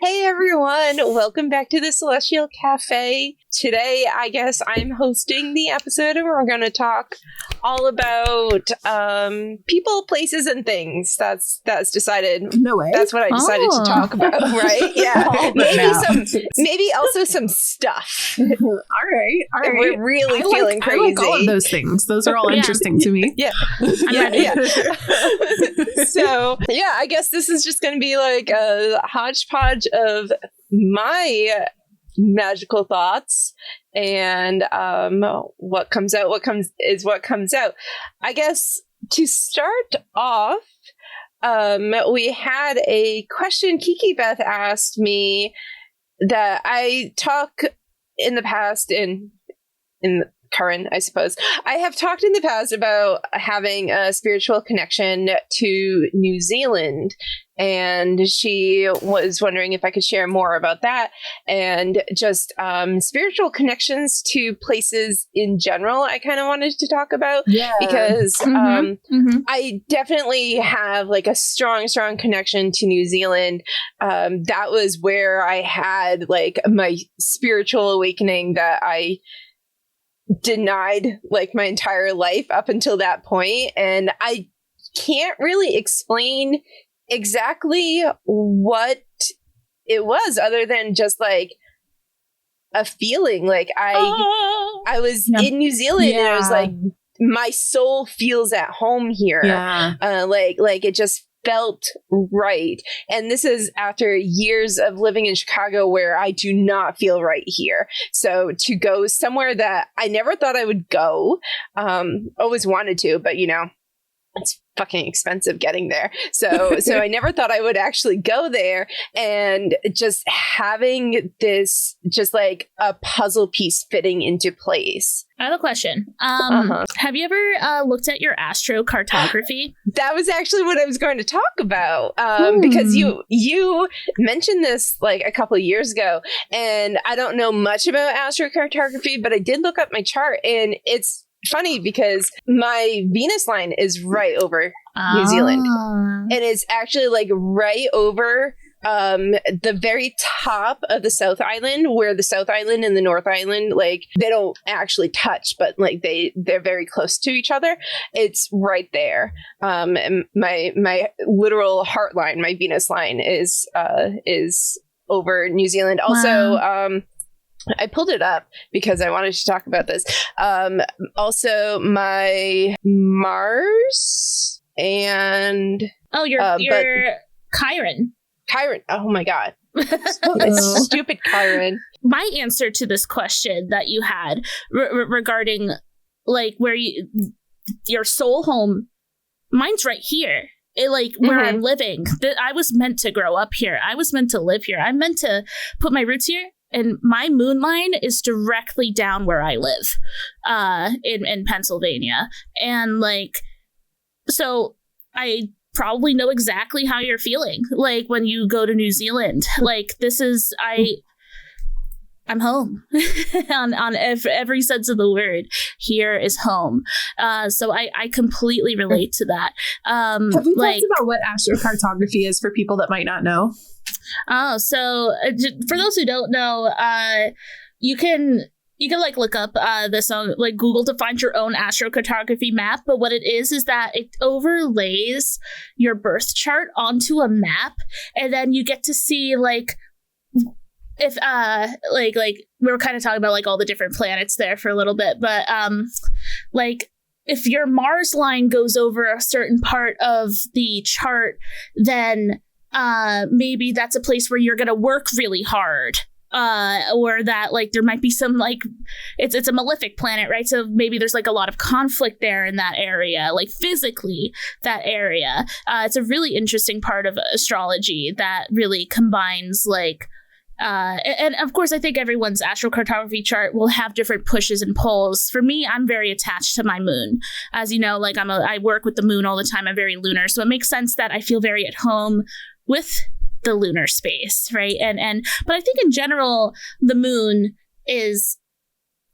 Hey everyone, welcome back to the Celestial Café. Today, I guess I'm hosting the episode and we're going to talk all about people, places, and things. That's decided. No way. That's what I decided to talk about, right? Yeah. Maybe also some stuff. All right. We're really feeling crazy. I like all of those things. Those are all interesting to me. Yeah. So, yeah, I guess this is just going to be like a hodgepodge of my magical thoughts and what comes out. What comes out. I guess to start off, we had a question Kiki Beth asked me that I talk in the past in current, I suppose. I have talked in the past about having a spiritual connection to New Zealand, and she was wondering if I could share more about that and just spiritual connections to places in general. I kind of wanted to talk about because I definitely have like a strong connection to New Zealand. That was where I had like my spiritual awakening that I denied like my entire life up until that point, and I can't really explain exactly what it was other than just like a feeling. Like I was in New Zealand and I was like, my soul feels at home here. Like it just felt right. And this is after years of living in Chicago where I do not feel right here. So to go somewhere that I never thought I would go, always wanted to, but you know, it's fucking expensive getting there. So I never thought I would actually go there, and just having this just like a puzzle piece fitting into place. I have a question. Have you ever looked at your astrocartography? That was actually what I was going to talk about, because you mentioned this like a couple of years ago, and I don't know much about astrocartography, but I did look up my chart, and it's funny because my Venus line is right over New Zealand, and it's actually like right over the very top of the South Island, where the South Island and the North Island, like they don't actually touch, but like they're very close to each other. It's right there. And my literal heart line, my Venus line is over New Zealand. Also, I pulled it up because I wanted to talk about this. Also, my Mars and your Chiron. Chiron. Oh my god, stupid Chiron. My answer to this question that you had regarding like where your soul home, mine's right here. Where I'm living. I was meant to grow up here. I was meant to live here. I'm meant to put my roots here. And my moon line is directly down where I live, in Pennsylvania. And like, so I probably know exactly how you're feeling. Like when you go to New Zealand, like this is, I'm home on every sense of the word. Here is home. So I completely relate to that. Have we talked about what astrocartography is for people that might not know? Oh, so for those who don't know, you can like look up this on like Google to find your own astrocartography map. But what it is that it overlays your birth chart onto a map, and then you get to see like if like we were kind of talking about like all the different planets there for a little bit, but like if your Mars line goes over a certain part of the chart, then maybe that's a place where you're gonna work really hard, or that like there might be some like it's a malefic planet, right? So maybe there's like a lot of conflict there in that area, like physically that area. It's a really interesting part of astrology that really combines like and of course I think everyone's astrocartography chart will have different pushes and pulls. For me, I'm very attached to my moon. As you know, like I work with the moon all the time. I'm very lunar, so it makes sense that I feel very at home with the lunar space, right? But I think in general, the moon is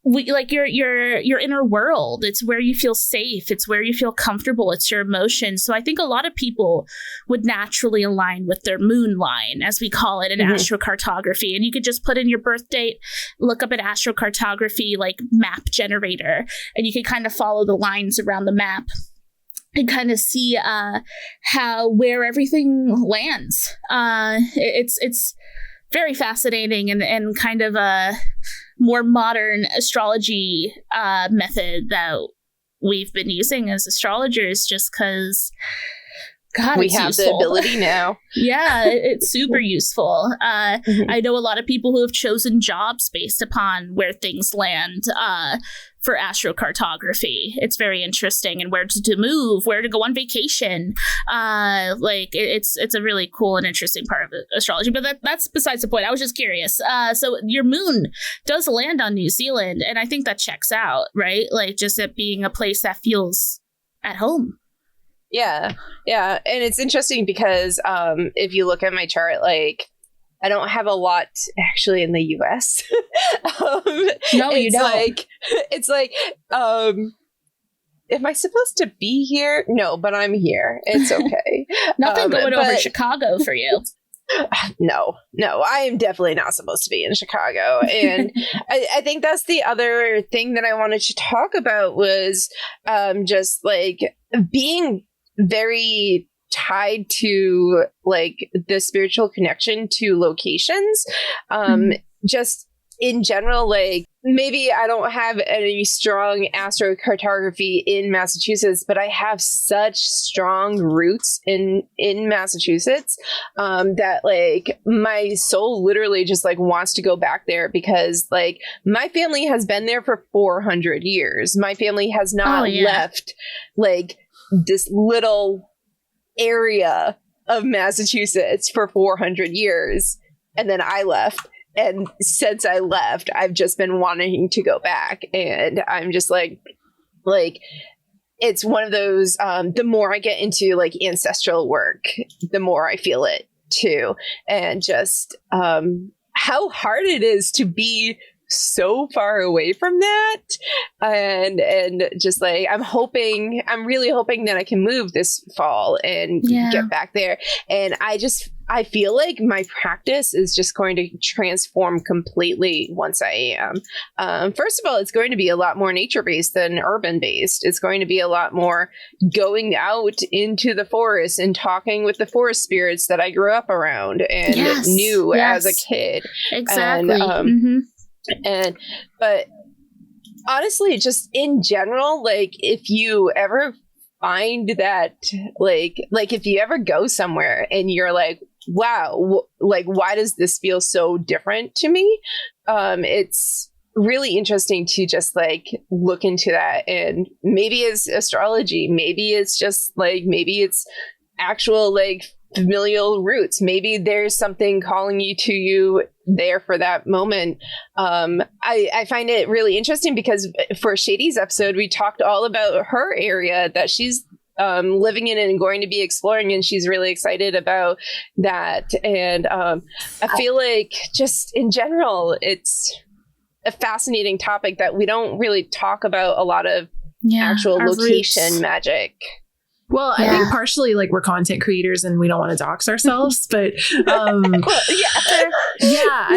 like your inner world. It's where you feel safe. It's where you feel comfortable. It's your emotions. So I think a lot of people would naturally align with their moon line, as we call it in astrocartography. And you could just put in your birth date, look up at astrocartography, like map generator, and you can kind of follow the lines around the map and kind of see where everything lands. It's very fascinating and kind of a more modern astrology method that we've been using as astrologers, just because, God, we have useful. The ability now. Yeah, it's super useful. I know a lot of people who have chosen jobs based upon where things land for astrocartography. It's very interesting, and where to move, where to go on vacation. It's a really cool and interesting part of astrology. But that's besides the point. I was just curious. So your moon does land on New Zealand, and I think that checks out, right? Like, just it being a place that feels at home. Yeah. And it's interesting because if you look at my chart, like, I don't have a lot actually in the US. No, you don't. It's like, am I supposed to be here? No, but I'm here. It's okay. Nothing going over Chicago for you. No, I am definitely not supposed to be in Chicago. And I think that's the other thing that I wanted to talk about was just like being very tied to like the spiritual connection to locations. Just in general, like maybe I don't have any strong astrocartography in Massachusetts, but I have such strong roots in Massachusetts that like my soul literally just like wants to go back there, because like my family has been there for 400 years. My family has not left like this little area of Massachusetts for 400 years. And then I left. And since I left, I've just been wanting to go back. And I'm just like it's one of those, the more I get into like ancestral work, the more I feel it too. And just how hard it is to be so far away from that. And just like, I'm really hoping that I can move this fall and get back there. And I feel like my practice is just going to transform completely once I am. First of all, it's going to be a lot more nature-based than urban-based. It's going to be a lot more going out into the forest and talking with the forest spirits that I grew up around and knew as a kid. Exactly. But honestly, just in general, like if you ever find that, like if you ever go somewhere and you're like, wow, like why does this feel so different to me? It's really interesting to just like look into that, and maybe it's astrology, maybe it's just like, maybe it's actual like familial roots. Maybe there's something calling you there for that moment. I find it really interesting because for Shady's episode, we talked all about her area that she's living in and going to be exploring, and she's really excited about that. And I feel like just in general, it's a fascinating topic that we don't really talk about a lot of actual location roots. Magic. Well, I think partially like we're content creators and we don't want to dox ourselves, but I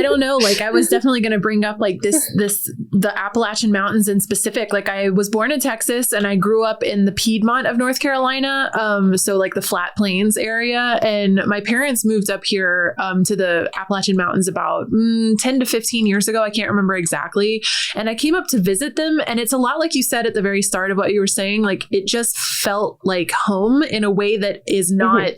don't know. Like I was definitely going to bring up like the Appalachian Mountains in specific. Like I was born in Texas and I grew up in the Piedmont of North Carolina. So like the Flat Plains area, and my parents moved up here to the Appalachian Mountains about 10 to 15 years ago. I can't remember exactly. And I came up to visit them, and it's a lot like you said at the very start of what you were saying. Like it just felt like home in a way that is not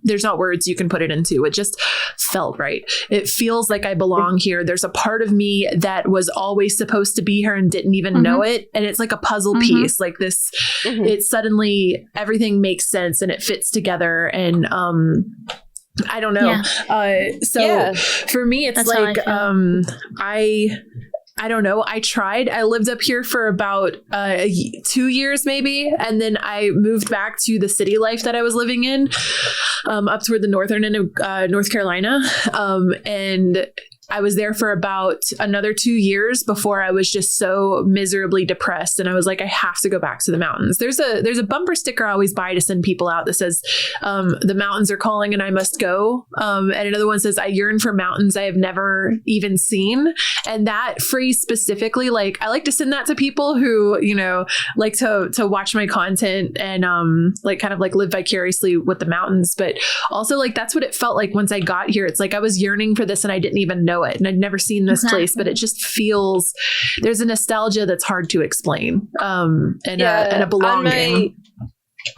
there's not words you can put it into. It just felt right. It feels like I belong here. There's a part of me that was always supposed to be here and didn't even know it, and it's like a puzzle piece like this. It suddenly everything makes sense and it fits together, and I don't know. For me, it's that's like I don't know. I lived up here for about 2 years maybe. And then I moved back to the city life that I was living in up toward the northern end of North Carolina. And I was there for about another 2 years before I was just so miserably depressed. And I was like, I have to go back to the mountains. There's a bumper sticker I always buy to send people out that says, the mountains are calling and I must go. And another one says, I yearn for mountains I have never even seen. And that phrase specifically, like, I like to send that to people who, you know, like to watch my content and like kind of like live vicariously with the mountains. But also, like, that's what it felt like once I got here. It's like I was yearning for this and I didn't even know it. And I'd never seen this place, but it just feels, there's a nostalgia that's hard to explain, and a belonging.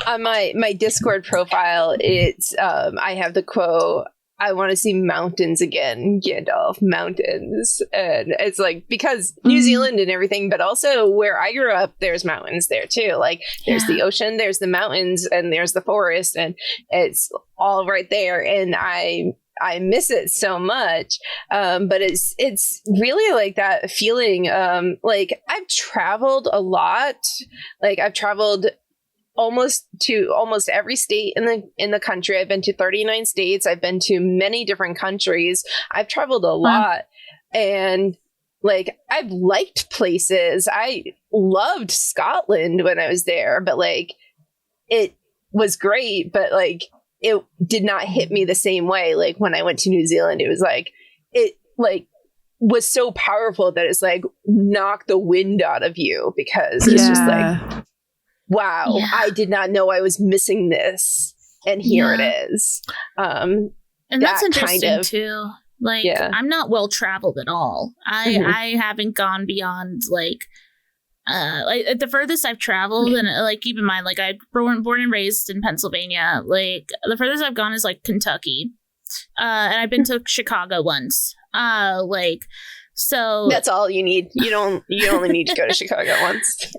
On my Discord profile, it's I have the quote, I want to see mountains again, Gandalf, mountains. And it's like, because New Zealand and everything, but also where I grew up, there's mountains there too. Like there's the ocean, there's the mountains, and there's the forest, and it's all right there. And I miss it so much. But it's really like that feeling. Like I've traveled a lot. Like I've traveled almost every state in the country. I've been to 39 states. I've been to many different countries. I've traveled a lot, and like I've liked places. I loved Scotland when I was there, but like it was great, but like it did not hit me the same way. Like when I went to New Zealand, it was like it like was so powerful that it's like knocked the wind out of you, because it's just like, wow, I did not know I was missing this. And here it is. And that's interesting too. Like, I'm not well traveled at all. I haven't gone beyond like the furthest I've traveled, and like keep in mind, like I born and raised in Pennsylvania. Like the furthest I've gone is like Kentucky. And I've been to Chicago once. Like, so that's all you need. You only need to go to Chicago once.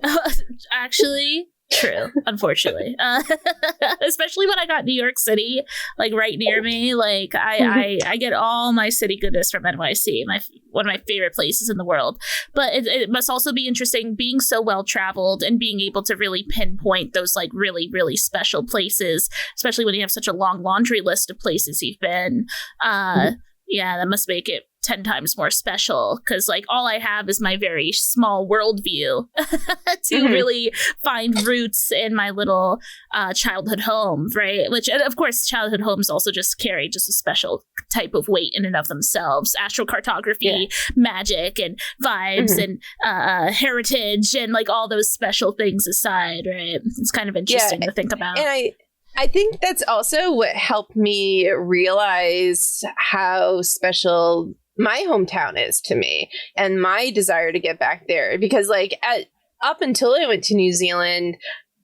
Actually, true, unfortunately. Especially when I got New York City, like right near me. Like I get all my city goodness from NYC, one of my favorite places in the world. But it must also be interesting being so well traveled and being able to really pinpoint those like really, really special places, especially when you have such a long laundry list of places you've been. Yeah, that must make it 10 times more special, because like all I have is my very small worldview to really find roots in my little childhood home, right? Which, and of course, childhood homes also just carry just a special type of weight in and of themselves. Astrocartography, magic, and vibes, and heritage, and like all those special things aside, right? It's kind of interesting to think about. And I think that's also what helped me realize how special my hometown is to me, and my desire to get back there. Because like up until I went to New Zealand,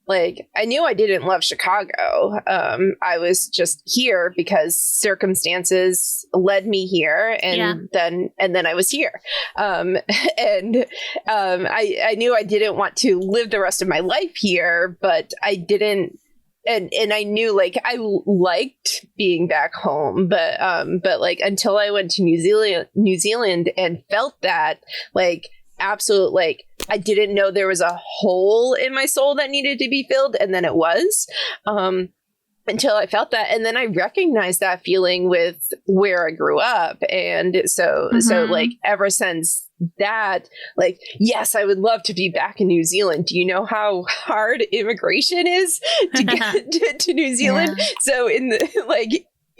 like I knew I didn't love Chicago. I was just here because circumstances led me here, and then I was here. I knew I didn't want to live the rest of my life here, but I didn't. And I knew like I liked being back home, but like until I went to New Zealand and felt that like absolute, like I didn't know there was a hole in my soul that needed to be filled, and then it was until I felt that, and then I recognized that feeling with where I grew up, and so like ever since that, like, yes, I would love to be back in New Zealand. Do you know how hard immigration is to get to New Zealand? So in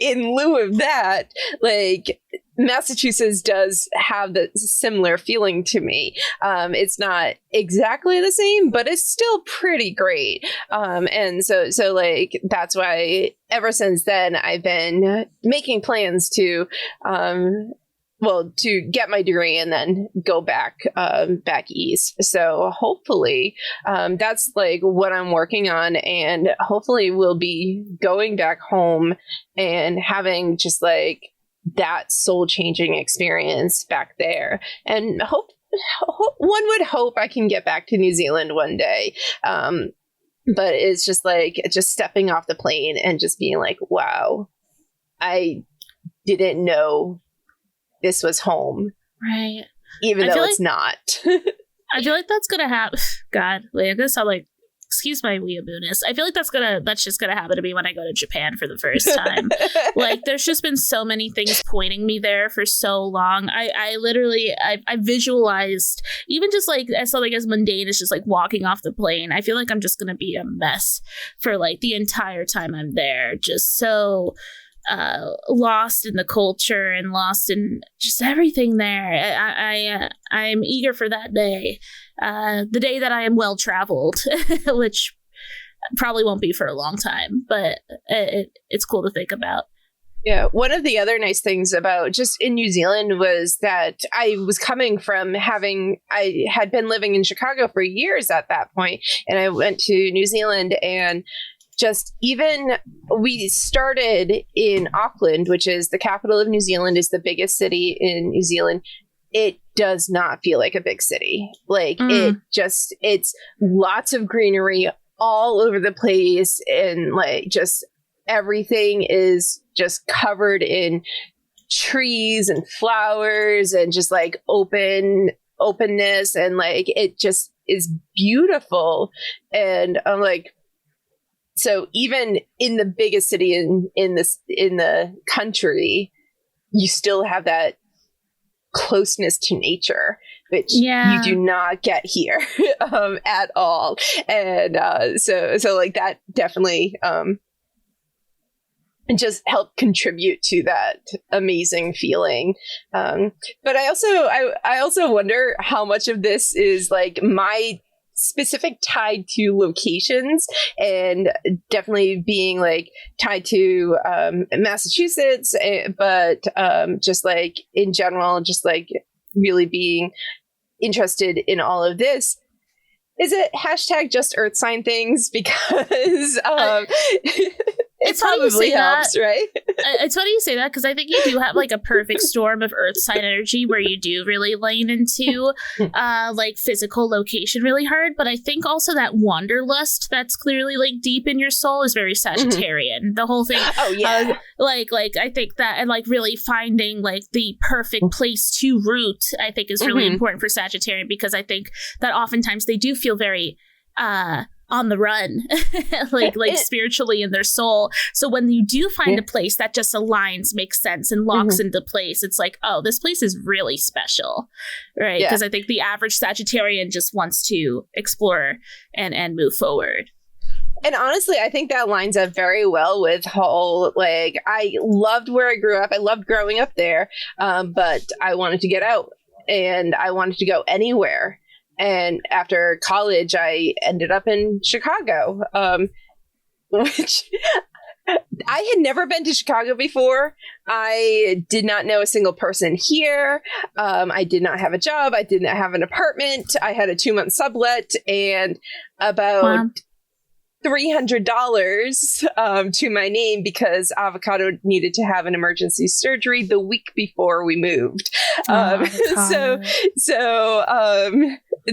lieu of that, like Massachusetts does have the similar feeling to me. It's not exactly the same, but it's still pretty great. And so like that's why ever since then I've been making plans to get my degree and then go back east. So hopefully that's like what I'm working on, and hopefully we'll be going back home and having just like that soul changing experience back there. And one would hope I can get back to New Zealand one day. But it's just like just stepping off the plane and just being like, wow, I didn't know this was home, right? Even though it's not. I feel like that's gonna happen. God, like, I'm gonna sound like excuse my weeabooness. I feel like that's just gonna happen to me when I go to Japan for the first time. Like, there's just been so many things pointing me there for so long. I literally visualized, even just like as something as mundane as just like walking off the plane. I feel like I'm just gonna be a mess for like the entire time I'm there. Just so lost in the culture and lost in just everything there. I'm eager for that day. The day that I am well traveled, which probably won't be for a long time, but it's cool to think about. Yeah, one of the other nice things about just in New Zealand was that I was coming from I had been living in Chicago for years at that point, and I went to New Zealand, and just even we started in Auckland, which is the capital of New Zealand, is the biggest city in New Zealand. It does not feel like a big city. Like it's lots of greenery all over the place, and like just everything is just covered in trees and flowers and just like openness, and like it just is beautiful. And I'm like, so even in the biggest city in the country, you still have that closeness to nature, which you do not get here at all. And so like that definitely just helped contribute to that amazing feeling. But I also wonder how much of this is like my specific tied to locations, and definitely being like tied to Massachusetts, but just like in general, just like really being interested in all of this. Is it hashtag just earth sign things? Because it probably helps, right? It's funny you say that, because I think you do have like a perfect storm of earth sign energy where you do really lean into like physical location really hard. But I think also that wanderlust that's clearly like deep in your soul is very Sagittarian. The whole thing. Oh yeah. Like I think that, and like really finding like the perfect place to root, I think is really important for Sagittarian, because I think that oftentimes they do feel very on the run, like spiritually in their soul. So when you do find a place that just aligns, makes sense, and locks into place, it's like, oh, this place is really special, right? Because I think the average Sagittarian just wants to explore and move forward. And honestly, I think that lines up very well with whole, like, I loved where I grew up. I loved growing up there, but I wanted to get out, and I wanted to go anywhere. And after college, I ended up in Chicago, which I had never been to Chicago before. I did not know a single person here. I did not have a job. I did not have an apartment. I had a 2-month sublet and about $300 to my name, because Avocado needed to have an emergency surgery the week before we moved. So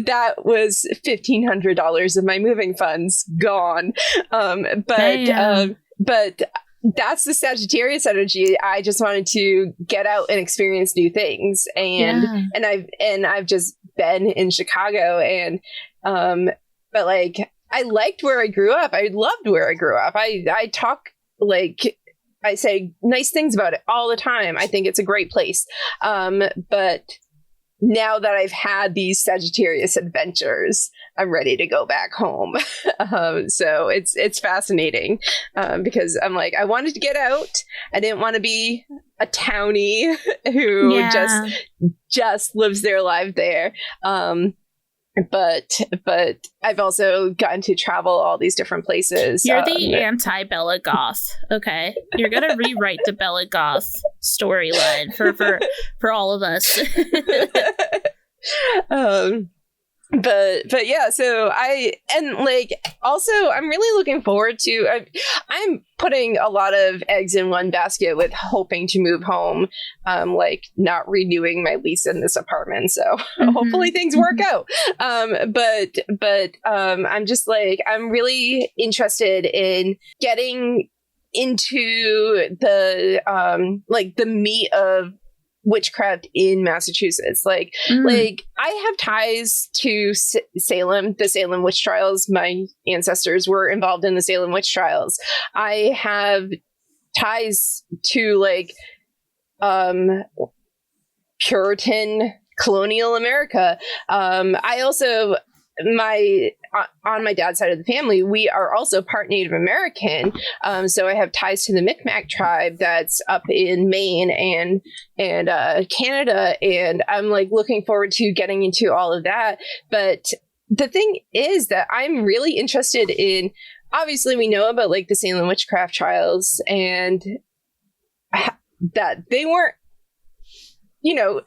that was $1,500 of my moving funds gone. But that's the Sagittarius energy. I just wanted to get out and experience new things, and I've just been in Chicago, and but like, I liked where I grew up. I loved where I grew up. I talk, like, I say nice things about it all the time. I think it's a great place. But now that I've had these Sagittarius adventures, I'm ready to go back home. So it's fascinating, because I'm like, I wanted to get out. I didn't want to be a townie who just lives their life there. But I've also gotten to travel all these different places. You're the anti-Bella Goth, okay? You're gonna rewrite the Bella Goth storyline for all of us. But yeah, so I'm really looking forward to, I'm putting a lot of eggs in one basket with hoping to move home, like not renewing my lease in this apartment. So hopefully things work out. But I'm just like, I'm really interested in getting into the, like the meat of witchcraft in Massachusetts. Like I have ties to Salem, the Salem witch trials. My ancestors were involved in the Salem witch trials. I have ties to like Puritan colonial America. I also on my dad's side of the family, we are also part Native American. So I have ties to the Micmac tribe that's up in Maine and Canada. And I'm like looking forward to getting into all of that. But the thing is that I'm really interested in, obviously we know about like the Salem witchcraft trials and that they weren't,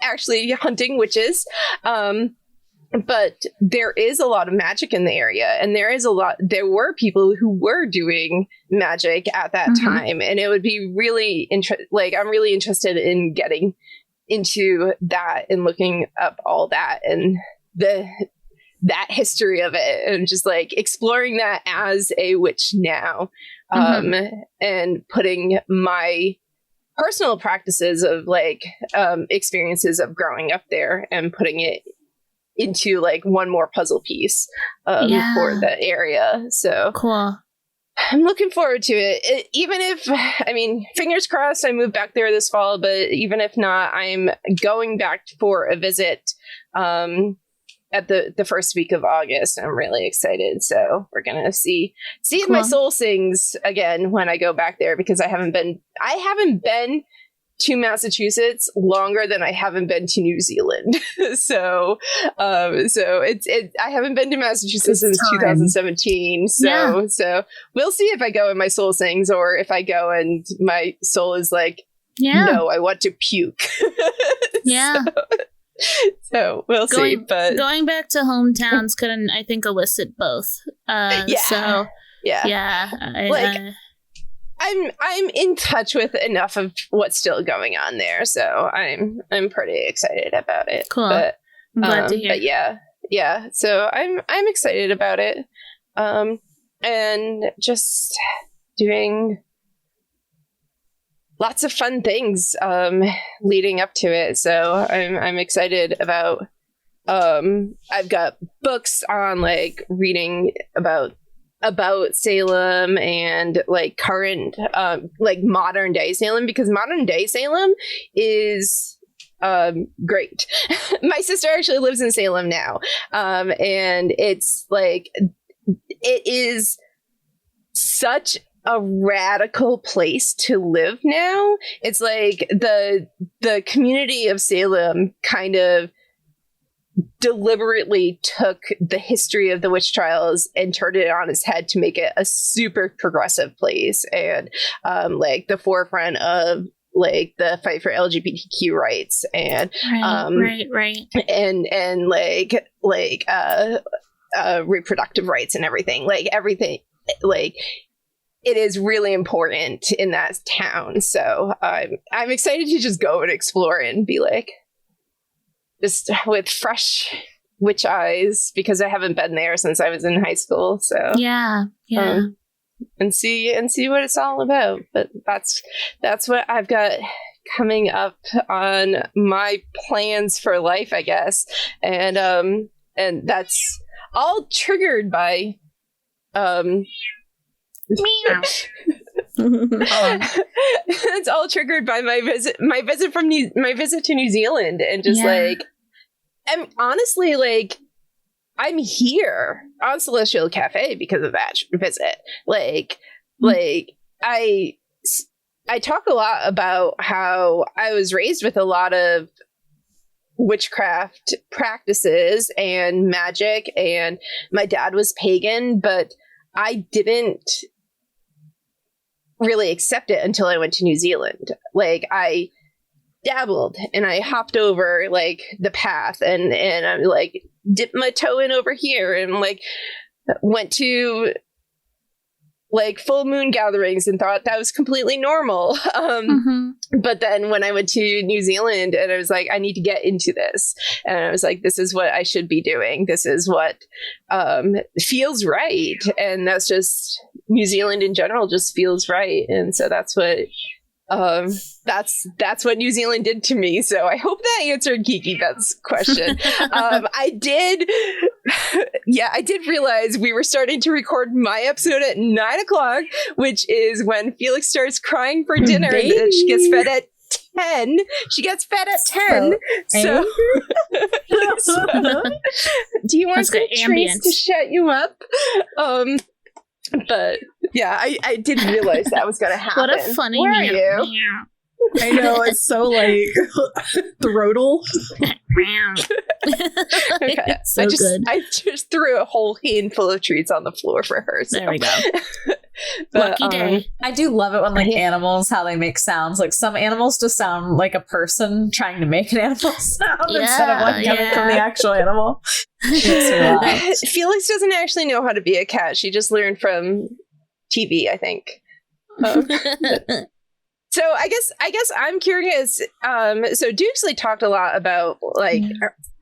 actually hunting witches. But there is a lot of magic in the area, and there were people who were doing magic at that time, and it would be really I'm really interested in getting into that and looking up all that and that history of it, and just like exploring that as a witch now, and putting my personal practices of like experiences of growing up there and putting it into like one more puzzle piece for the area. So cool. I'm looking forward to it. Even if, fingers crossed I move back there this fall, but even if not, I'm going back for a visit at the first week of August. I'm really excited. So we're going to see if my soul sings again when I go back there, because I haven't been to Massachusetts longer than I haven't been to New Zealand. so I haven't been to Massachusetts since 2017. So we'll see if I go and my soul sings, or if I go and my soul is like, no, I want to puke. So we'll see. But going back to hometowns couldn't, I think, elicit both. I'm in touch with enough of what's still going on there, so I'm pretty excited about it. Cool. But, I'm glad to hear. But yeah. So I'm excited about it, and just doing lots of fun things leading up to it. So I'm excited about. I've got books on like reading about Salem and like current like modern day Salem, because modern day Salem is great. My sister actually lives in Salem now, and it's like it is such a radical place to live now. It's like the community of Salem kind of deliberately took the history of the witch trials and turned it on its head to make it a super progressive place, and like the forefront of like the fight for LGBTQ rights and right and reproductive rights and everything like it is really important in that town. So I'm excited to just go and explore and be like, just with fresh witch eyes, because I haven't been there since I was in high school. So and see what it's all about. But that's what I've got coming up on my plans for life, I guess. And that's all triggered by it's all triggered by my visit to New Zealand, and just like, and honestly, like, I'm here on Celestial Café because of that visit. Like I talk a lot about how I was raised with a lot of witchcraft practices and magic, and my dad was pagan, but I didn't really accept it until I went to New Zealand. Like, I dabbled and I hopped over like the path and I'm like dipped my toe in over here and like went to like full moon gatherings and thought that was completely normal. But then when I went to New Zealand and I was like, I need to get into this. And I was like, this is what I should be doing. This is what feels right. And that's just, New Zealand in general just feels right. And so that's what That's what New Zealand did to me. So I hope that answered Kiki Beth's question. I did realize we were starting to record my episode at 9:00, which is when Felix starts crying for dinner. That she gets fed at 10. She gets fed at 10. So do you want some treats to shut you up? But yeah, I didn't realize that was going to happen. What a funny Where are you? I know, it's so like throatal. Okay. So good. I just threw a whole handful of treats on the floor for her. So. There we go. But, Lucky day. I do love it when like animals, how they make sounds. Like some animals just sound like a person trying to make an animal sound instead of like coming from the actual animal. Felix doesn't actually know how to be a cat. She just learned from TV, I think. So I guess I'm curious. So Dukesley talked a lot about like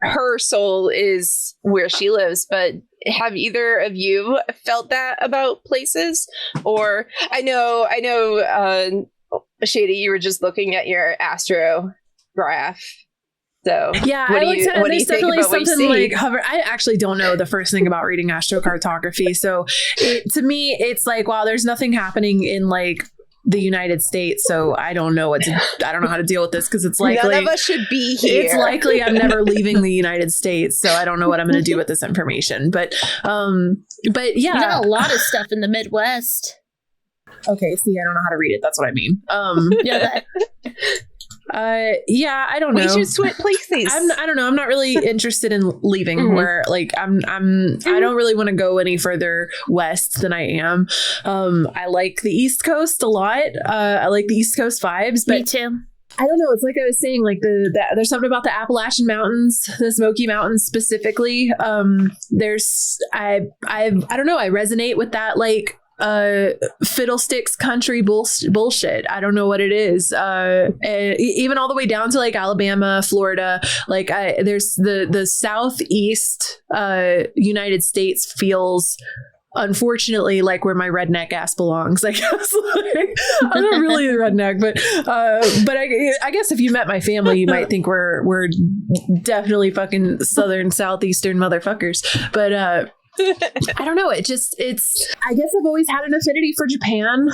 her soul is where she lives, but have either of you felt that about places? Or I know, Shady, you were just looking at your astrograph. So yeah, I looked at it. There's definitely something like hover. I actually don't know the first thing about reading astrocartography. So to me, it's like, wow, there's nothing happening in like the United States, so I don't know I don't know how to deal with this because it's likely none of us should be here. It's likely I'm never leaving the United States, so I don't know what I'm going to do with this information. But yeah, you got a lot of stuff in the Midwest. Okay, see, I don't know how to read it. That's what I mean. Yeah, I don't know. We should switch places. I don't know. I'm not really interested in leaving where like I don't really want to go any further west than I am. I like the East Coast a lot. I like the East Coast vibes, but me too. I don't know. It's like I was saying, like there's something about the Appalachian Mountains, the Smoky Mountains specifically. I don't know. I resonate with that like fiddlesticks country bullshit. I don't know what it is. Even all the way down to like Alabama, Florida. Like there's the southeast United States feels unfortunately like where my redneck ass belongs. I guess like, I'm not really a redneck, but I guess if you met my family, you might think we're definitely fucking southern southeastern motherfuckers. But I don't know. I guess I've always had an affinity for Japan.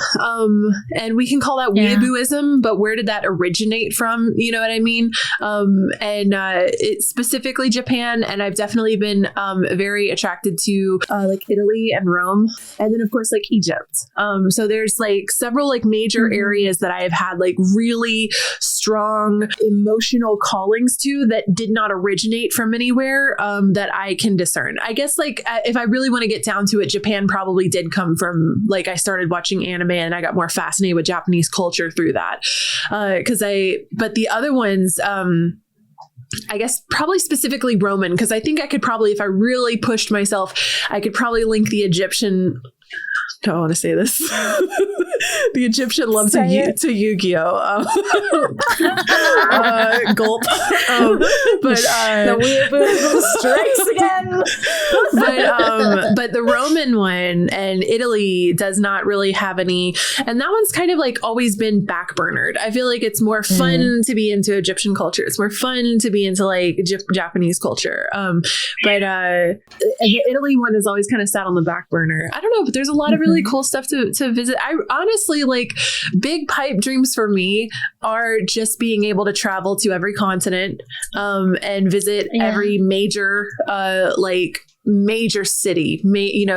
And we can call that weeabooism, but where did that originate from? You know what I mean? It's specifically Japan. And I've definitely been very attracted to like Italy and Rome. And then of course like Egypt. So there's like several like major areas that I have had like really strong emotional callings to that did not originate from anywhere that I can discern. I guess like if I really want to get down to it, Japan probably did come from like I started watching anime and I got more fascinated with Japanese culture through that. But the other ones, I guess probably specifically Roman, because I think I could probably, if I really pushed myself, I could probably link the Egyptian. I don't want to say this. The Egyptian love to Yu-Gi-Oh. Gulp. But the weeaboo strikes again. But the Roman one and Italy does not really have any, and that one's kind of like always been backburnered. I feel like it's more fun to be into Egyptian culture. It's more fun to be into like Japanese culture. But the Italy one is always kind of sat on the back burner. I don't know, but there's a lot of really cool stuff to visit. I honestly like big pipe dreams for me are just being able to travel to every continent and visit every major major city,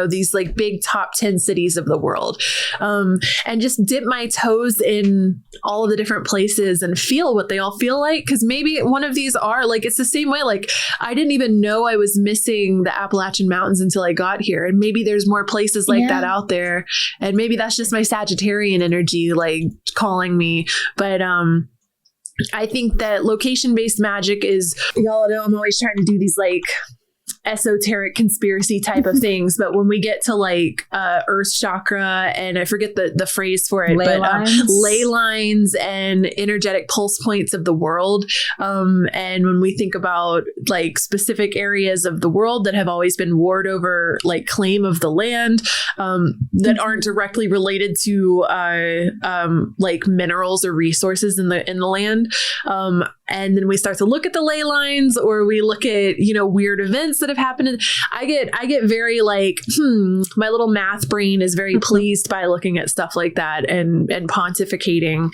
these like big top 10 cities of the world, and just dip my toes in all of the different places and feel what they all feel like. Because maybe one of these are like, it's the same way. Like I didn't even know I was missing the Appalachian Mountains until I got here. And maybe there's more places like that out there. And maybe that's just my Sagittarian energy, like calling me. But, I think that location-based magic is, y'all know I'm always trying to do these like esoteric conspiracy type of things. But when we get to like Earth chakra, and I forget the phrase for it, ley lines and energetic pulse points of the world. And when we think about like specific areas of the world that have always been warred over, like claim of the land, that aren't directly related to like minerals or resources in the land. And then we start to look at the ley lines, or we look at, you know, weird events that have happened. I get very like, my little math brain is very pleased by looking at stuff like that and pontificating,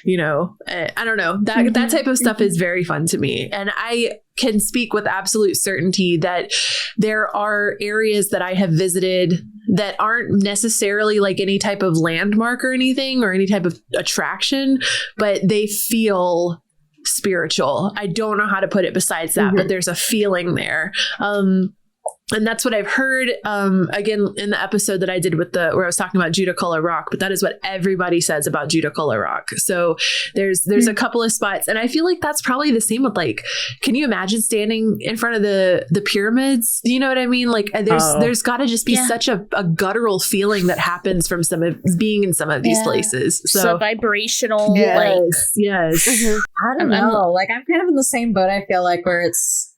you know, I don't know, that type of stuff is very fun to me. And I can speak with absolute certainty that there are areas that I have visited that aren't necessarily like any type of landmark or anything or any type of attraction, but they feel spiritual. I don't know how to put it besides that, but there's a feeling there. And that's what I've heard, again, in the episode that I did where I was talking about Judaculla Rock, but that is what everybody says about Judaculla Rock. So there's a couple of spots, and I feel like that's probably the same with like, can you imagine standing in front of the pyramids? You know what I mean? Like there's got to just be such a guttural feeling that happens from being in some of these places. So vibrational. Yes. I don't know. Like I'm kind of in the same boat. I feel like where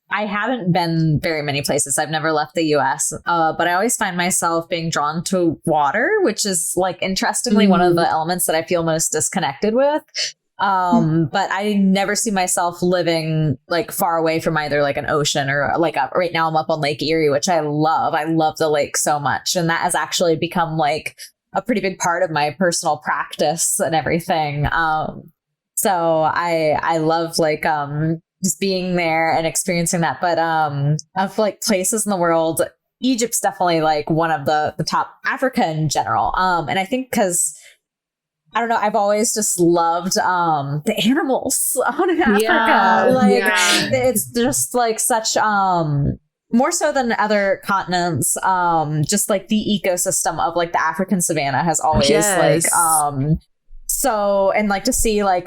I haven't been very many places. I've never left the US, but I always find myself being drawn to water, which is like interestingly one of the elements that I feel most disconnected with. But I never see myself living like far away from either like an ocean or like right now I'm up on Lake Erie, which I love. I love the lake so much. And that has actually become like a pretty big part of my personal practice and everything. So I love like, just being there and experiencing that. But of like places in the world, Egypt's definitely like one of the top. Africa in general. And I think because I don't know, I've always just loved the animals on Africa. It's just like such more so than other continents, just like the ecosystem of like the African savanna has always like so, and like to see like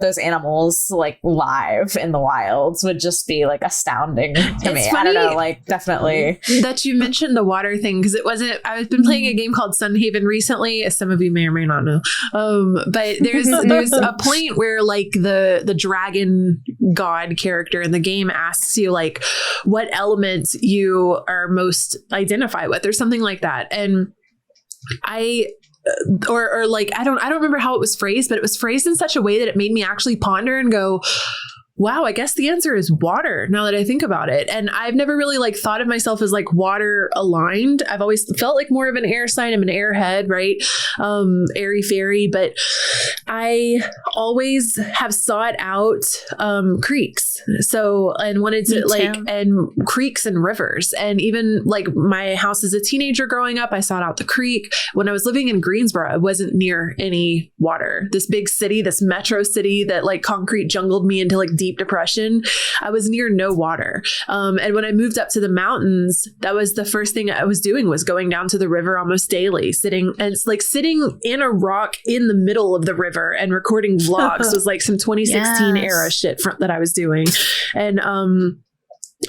those animals like live in the wilds would just be like astounding to me. I don't know, like definitely that you mentioned the water thing, because I've been playing a game called Sunhaven recently, as some of you may or may not know. But there's a point where like the dragon god character in the game asks you like what element you are most identify with or something like that. And or like, I don't remember how it was phrased, but it was phrased in such a way that it made me actually ponder and go, wow, I guess the answer is water now that I think about it. And I've never really like thought of myself as like water aligned. I've always felt like more of an air sign. I'm an airhead, right? Airy fairy, but I always have sought out creeks. So, and wanted to and creeks and rivers. And even like my house as a teenager growing up, I sought out the creek. When I was living in Greensboro, I wasn't near any water. This big city, this metro city that like concrete jungled me into like deep depression, I was near no water. And when I moved up to the mountains, that was the first thing I was doing, was going down to the river almost daily, sitting in a rock in the middle of the river and recording vlogs was like some 2016 era shit that I was doing. And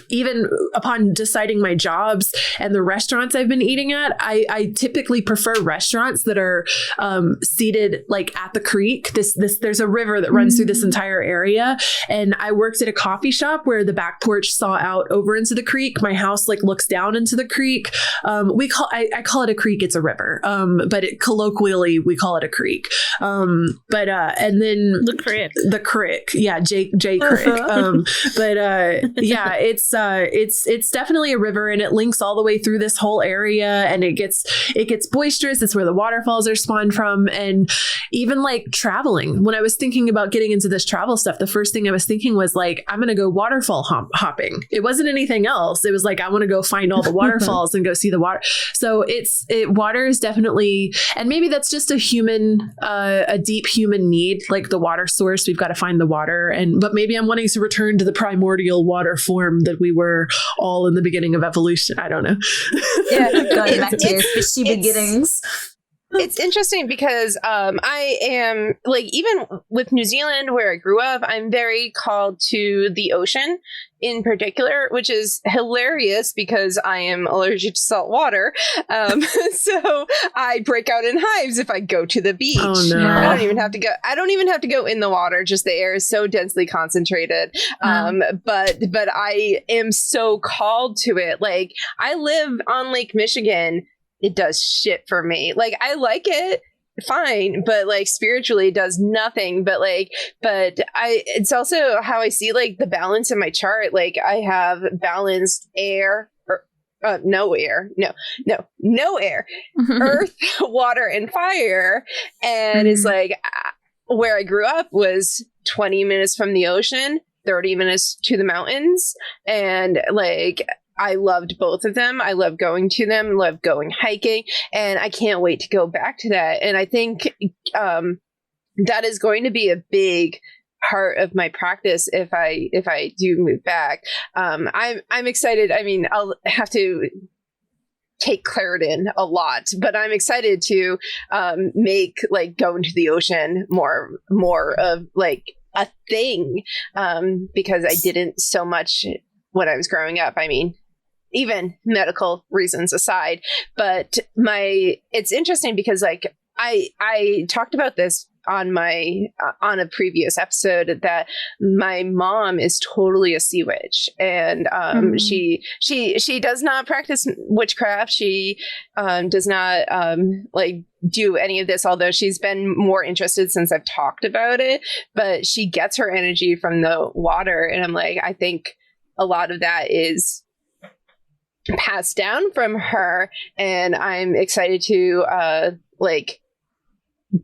even upon deciding my jobs and the restaurants I've been eating at, I typically prefer restaurants that are seated like at the creek. There's a river that runs through this entire area, and I worked at a coffee shop where the back porch saw out over into the creek. My house like looks down into the creek. I call it a creek. It's a river, but colloquially we call it a creek. And then the crick, yeah, J Crick. It's definitely a river, and it links all the way through this whole area, and it gets boisterous. It's where the waterfalls are spawned from. And even like traveling, when I was thinking about getting into this travel stuff, the first thing I was thinking was like, I'm going to go waterfall hopping. It wasn't anything else. It was like, I want to go find all the waterfalls and go see the water. So water is definitely, and maybe that's just a deep human need, like the water source. We've got to find the water. But maybe I'm wanting to return to the primordial water form that we were all in the beginning of evolution. I don't know. Yeah, going back to your fishy beginnings. It's interesting because I am like, even with New Zealand where I grew up, I'm very called to the ocean in particular, which is hilarious because I am allergic to salt water. So I break out in hives if I go to the beach. Oh, no. I don't even have to go in the water. Just the air is so densely concentrated. But I am so called to it. Like, I live on Lake Michigan. It does shit for me. Like, I like it fine, but like spiritually it does nothing. But it's also how I see like the balance in my chart. Like, I have balanced air, no air, earth, water, and fire. And it's like, where I grew up was 20 minutes from the ocean, 30 minutes to the mountains. And like, I loved both of them. I love going to them, love going hiking, and I can't wait to go back to that. And I think that is going to be a big part of my practice if I do move back. I'm excited. I mean, I'll have to take Claritin a lot, but I'm excited to make like going to the ocean more of like a thing, because I didn't so much when I was growing up. I mean, even medical reasons aside, but it's interesting because like I talked about this on a previous episode that my mom is totally a sea witch, and she does not practice witchcraft. She does not like do any of this, although she's been more interested since I've talked about it, but she gets her energy from the water. And I'm like, I think a lot of that is passed down from her, and I'm excited to like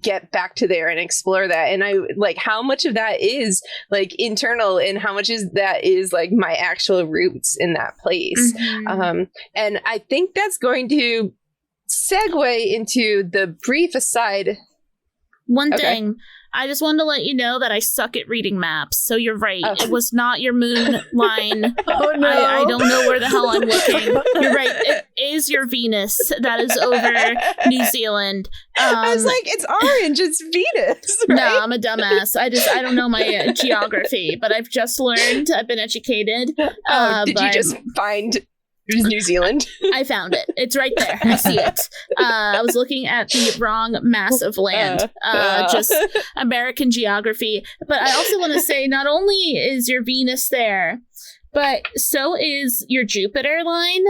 get back to there and explore that. And I like how much of that is like internal and how much is that is like my actual roots in that place. And I think that's going to segue into the brief aside. One thing, I just wanted to let you know that I suck at reading maps. So you're right. Oh. It was not your moon line. Oh, no. I don't know where the hell I'm looking. You're right. It is your Venus that is over New Zealand. I was like, it's orange. It's Venus. Right? No, I'm a dumbass. I don't know my geography, but I've just learned. I've been educated. Did you just find New Zealand? I found it. It's right there. I see it. I was looking at the wrong mass of land. Just American geography. But I also want to say, not only is your Venus there, but so is your Jupiter line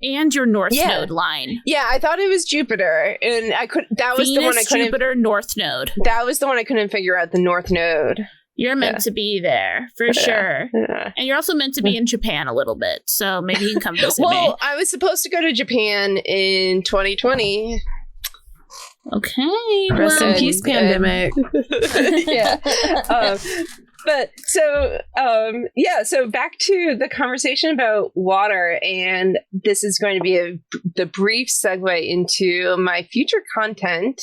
and your North Node line. Yeah, I thought it was Jupiter, and that was Venus, the one I couldn't. Jupiter, North Node. That was the one I couldn't figure out. The North Node. You're meant to be there, for sure. Yeah. And you're also meant to be in Japan a little bit, so maybe you can come visit me. Well, I was supposed to go to Japan in 2020. Okay. Rest in peace, pandemic. Yeah. But so, so back to the conversation about water, and this is going to be the brief segue into my future content.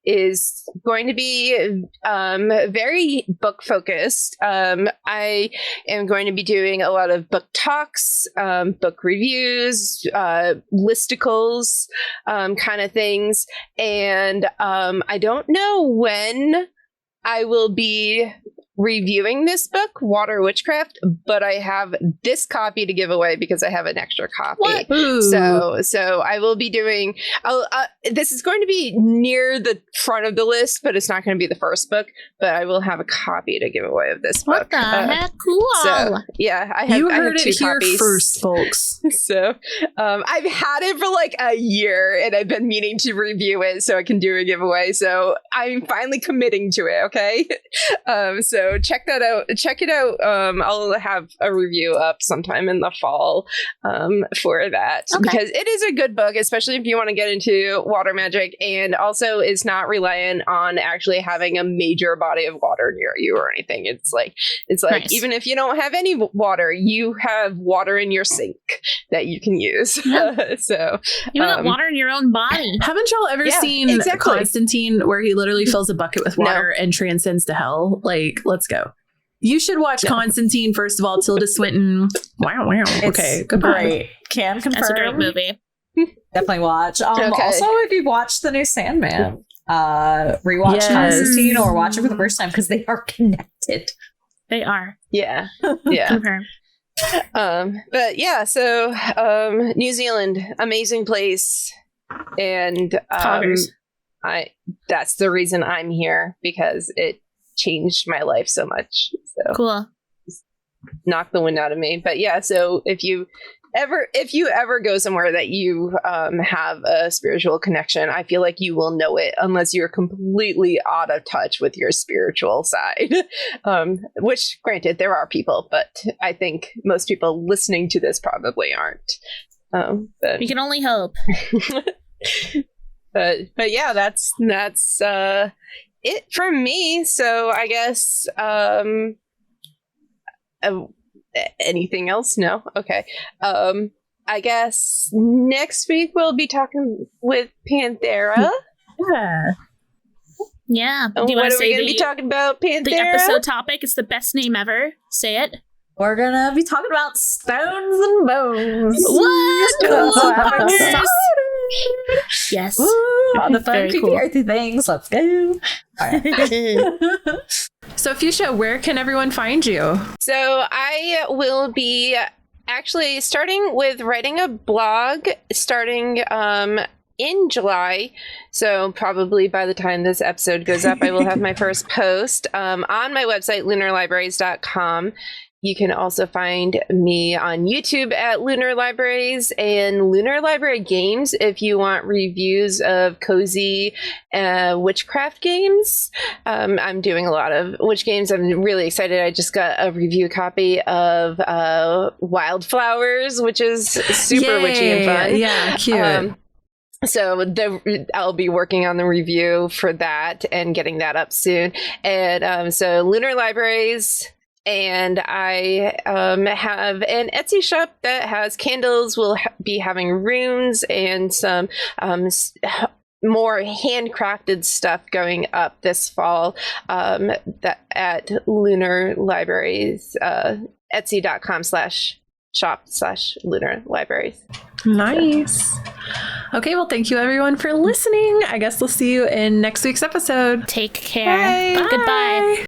Is going to be very book focused. I am going to be doing a lot of book talks, book reviews, listicles, kind of things. And I don't know when I will be reviewing this book, Water Witchcraft, but I have this copy to give away because I have an extra copy. So I will be doing. This is going to be near the front of the list, but it's not going to be the first book. But I will have a copy to give away of this book. What the heck? Cool. So yeah, I have. You heard I have 2 it here copies. first, folks. So I've had it for like a year, and I've been meaning to review it so I can do a giveaway. So I'm finally committing to it. Okay. So check that out. Check it out. I'll have a review up sometime in the fall for that, because it is a good book, especially if you want to get into water magic, and also it's not reliant on actually having a major body of water near you or anything. It's like nice. Even if you don't have any water, you have water in your sink that you can use. Yeah. So you got water in your own body. Haven't y'all ever seen Constantine, where he literally fills a bucket with water and transcends to hell? Like, let's go. You should watch Constantine, first of all. Tilda Swinton. Wow. Okay, goodbye. Great. Can confirm. That's a great movie. Definitely watch. Okay. Also, if you've watched the new Sandman, rewatch Constantine or watch it for the first time because they are connected. They are. Yeah. Yeah. Confirmed. But yeah, so New Zealand, amazing place. And that's the reason I'm here, because it changed my life so much. So Cool. Knock the wind out of me. But yeah, so if you ever go somewhere that you have a spiritual connection, I feel like you will know it unless you're completely out of touch with your spiritual side. Which, granted, there are people, but I think most people listening to this probably aren't. But We can only hope. but yeah, that's it from me. So I guess anything else? No? Okay. I guess next week we'll be talking with Panthera. Yeah. Yeah. Do you What want to are we say going to be talking about, Panthera? the episode topic? It's the best name ever. Say it. We're gonna be talking about stones and bones. What? Cool. Yes. Yes. All the fun, Very creepy, cool. earthy things. Let's go. All right. So, Fuchsia, where can everyone find you? So I will be actually starting with writing a blog starting in July. So probably by the time this episode goes up, I will have my first post on my website, lunarlibraries.com. You can also find me on YouTube at Lunar Libraries and Lunar Library Games if you want reviews of cozy witchcraft games. I'm doing a lot of witch games. I'm really excited. I just got a review copy of Wildflowers, which is super witchy and fun. Yeah, cute. So I'll be working on the review for that and getting that up soon. And so Lunar Libraries. And I have an Etsy shop that has candles. We'll be having runes and some more handcrafted stuff going up this fall at Lunar Libraries, etsy.com/shop/Lunar Libraries. Nice. Okay, well, thank you everyone for listening. I guess we'll see you in next week's episode. Take care. Bye. Goodbye.